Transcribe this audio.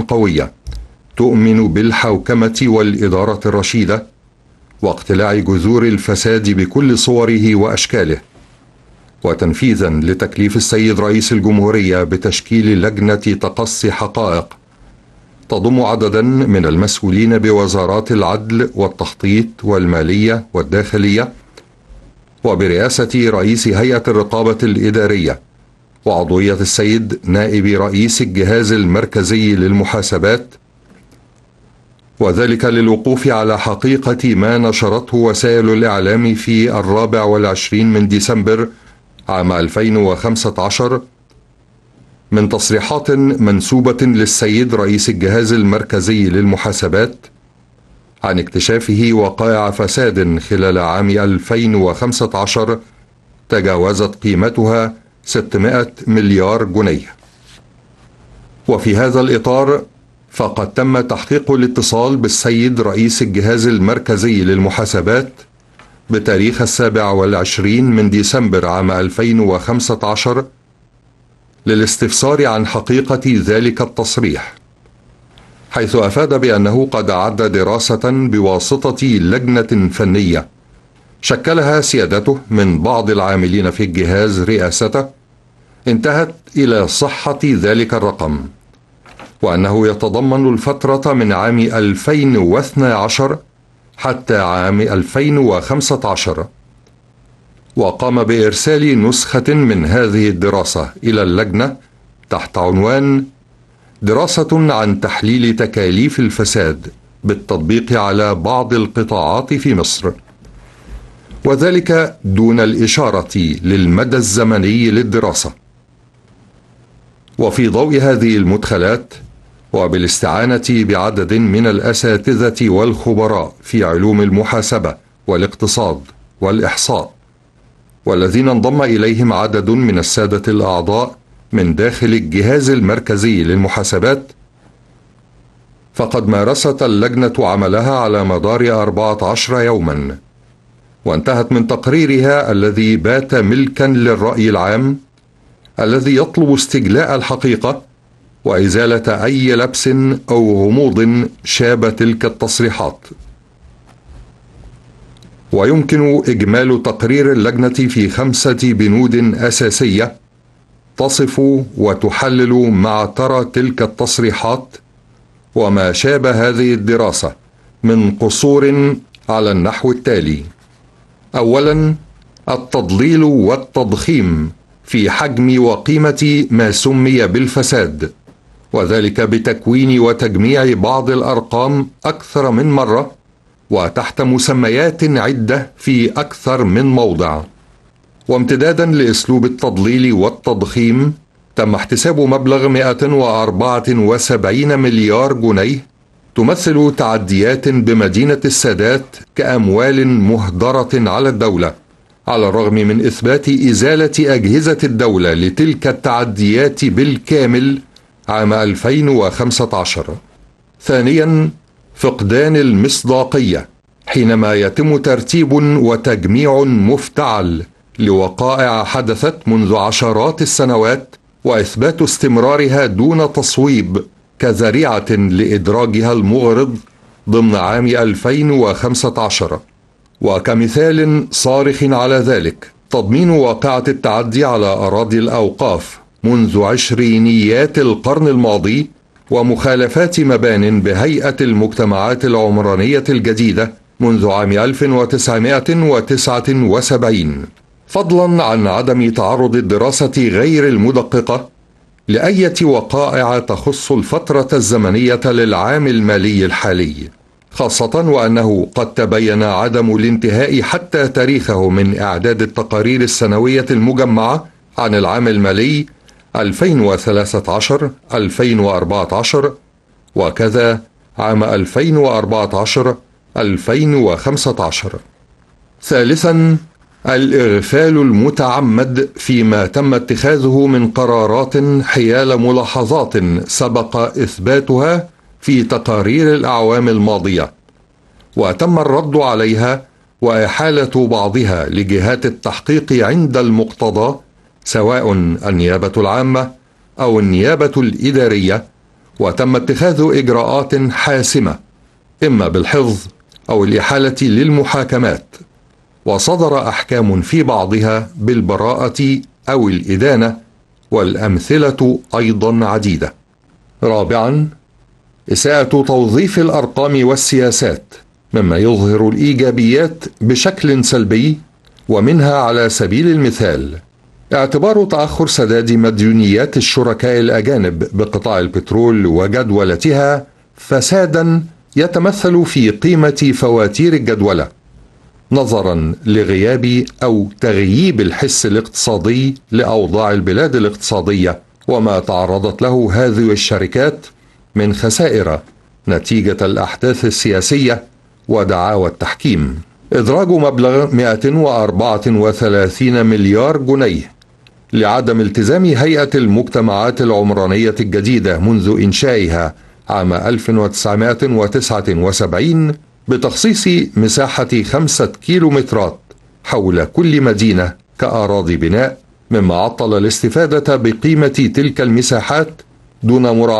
قوية تؤمن بالحوكمة والإدارة الرشيدة واقتلاع جذور الفساد بكل صوره وأشكاله، وتنفيذا لتكليف السيد رئيس الجمهورية بتشكيل لجنة تقصي حقائق تضم عددا من المسؤولين بوزارات العدل والتخطيط والمالية والداخلية، وبرئاسة رئيس هيئة الرقابة الإدارية وعضوية السيد نائب رئيس الجهاز المركزي للمحاسبات، وذلك للوقوف على حقيقة ما نشرته وسائل الإعلام في 24 من ديسمبر عام 2015 من تصريحات منسوبة للسيد رئيس الجهاز المركزي للمحاسبات عن اكتشافه وقائع فساد خلال عام 2015 تجاوزت قيمتها 600 مليار جنيه. وفي هذا الإطار فقد تم تحقيق الاتصال بالسيد رئيس الجهاز المركزي للمحاسبات بتاريخ 27 من ديسمبر عام 2015 للاستفسار عن حقيقة ذلك التصريح، حيث أفاد بأنه قد أعد دراسة بواسطة لجنة فنية شكلها سيادته من بعض العاملين في الجهاز رئاسته انتهت إلى صحة ذلك الرقم، وأنه يتضمن الفترة من عام 2012 حتى عام 2015، وقام بإرسال نسخة من هذه الدراسة إلى اللجنة تحت عنوان دراسة عن تحليل تكاليف الفساد بالتطبيق على بعض القطاعات في مصر، وذلك دون الإشارة للمدى الزمني للدراسة. وفي ضوء هذه المدخلات وبالاستعانة بعدد من الأساتذة والخبراء في علوم المحاسبة والاقتصاد والإحصاء، والذين انضم إليهم عدد من السادة الأعضاء من داخل الجهاز المركزي للمحاسبات، فقد مارست اللجنة عملها على مدار 14 يوما، وانتهت من تقريرها الذي بات ملكا للرأي العام الذي يطلب استجلاء الحقيقة وإزالة أي لبس أو غموض شاب تلك التصريحات. ويمكن إجمال تقرير اللجنة في 5 بنود أساسية تصف وتحلل معترى تلك التصريحات وما شابه هذه الدراسة من قصور على النحو التالي: أولا، التضليل والتضخيم في حجم وقيمة ما سمي بالفساد، وذلك بتكوين وتجميع بعض الأرقام أكثر من مرة وتحت مسميات عدة في أكثر من موضع. وامتدادا لأسلوب التضليل والتضخيم تم احتساب مبلغ 174 مليار جنيه تمثل تعديات بمدينة السادات كأموال مهدرة على الدولة، على الرغم من إثبات إزالة أجهزة الدولة لتلك التعديات بالكامل عام 2015. ثانيا، فقدان المصداقية حينما يتم ترتيب وتجميع مفتعل لوقائع حدثت منذ عشرات السنوات وإثبات استمرارها دون تصويب كذريعة لإدراجها المغرض ضمن عام 2015. وكمثال صارخ على ذلك تضمين واقعة التعدي على أراضي الأوقاف منذ عشرينيات القرن الماضي ومخالفات مبان بهيئة المجتمعات العمرانية الجديدة منذ عام 1979، فضلا عن عدم تعرض الدراسة غير المدققة لأية وقائع تخص الفترة الزمنية للعام المالي الحالي، خاصة وأنه قد تبين عدم الانتهاء حتى تاريخه من إعداد التقارير السنوية المجمعة عن العام المالي 2013-2014 وكذا عام 2014-2015. ثالثا، الإغفال المتعمد فيما تم اتخاذه من قرارات حيال ملاحظات سبق إثباتها في تقارير الأعوام الماضية، وتم الرد عليها وإحالة بعضها لجهات التحقيق عند المقتضى، سواء النيابة العامة أو النيابة الإدارية، وتم اتخاذ إجراءات حاسمة إما بالحفظ أو الإحالة للمحاكمات، وصدر أحكام في بعضها بالبراءة أو الإدانة، والأمثلة أيضا عديدة. رابعا، إساءة توظيف الأرقام والسياسات، مما يظهر الإيجابيات بشكل سلبي، ومنها على سبيل المثال اعتبار تأخر سداد مديونيات الشركاء الأجانب بقطاع البترول وجدولتها فسادا يتمثل في قيمة فواتير الجدولة، نظرا لغياب أو تغييب الحس الاقتصادي لأوضاع البلاد الاقتصادية وما تعرضت له هذه الشركات من خسائر نتيجة الأحداث السياسية ودعاوى التحكيم. إدراج مبلغ 134 مليار جنيه لعدم التزام هيئة المجتمعات العمرانية الجديدة منذ إنشائها عام 1979 بتخصيص مساحة 5 كيلومترات حول كل مدينة كأراضي بناء، مما عطل الاستفادة بقيمة تلك المساحات دون مراعاة